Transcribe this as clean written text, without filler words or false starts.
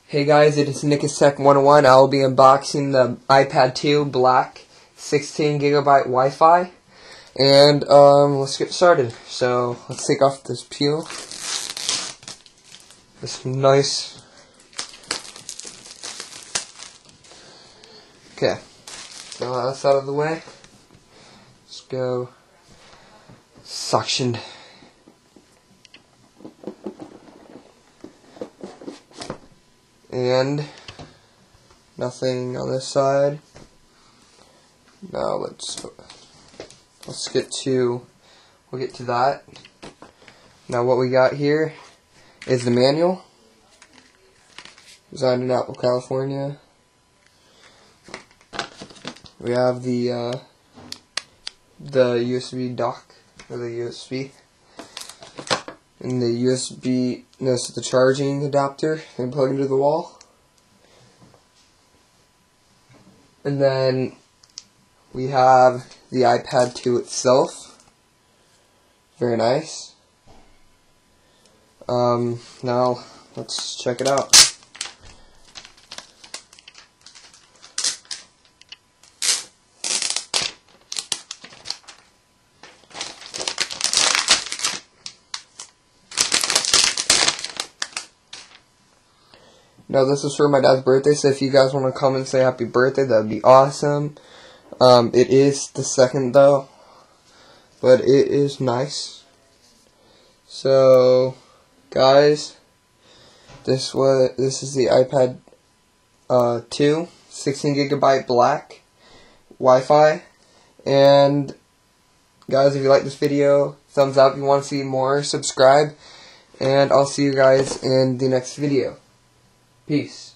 Hey guys, it is Nickistech 101. I will be unboxing the iPad 2 black 16GB Wi-Fi. And let's get started. So let's take off this peel. This nice. Okay. Now that's out of the way. Let's go suctioned. And nothing on this side. Now let's get to, we'll get to that. Now what we got here is the manual. Designed in Apple, California. We have the USB dock, or the USB. And the USB, this is the charging adapter and plug into the wall. And then we have the iPad 2 itself. Very nice. Now let's check it out. Now this is for my dad's birthday, so if you guys want to come and say happy birthday, that would be awesome. It is the second though, but it is nice. So guys, this is the iPad 2 16GB black Wi-Fi. And guys, if you like this video, thumbs up. If you want to see more, subscribe, and I'll see you guys in the next video. Peace.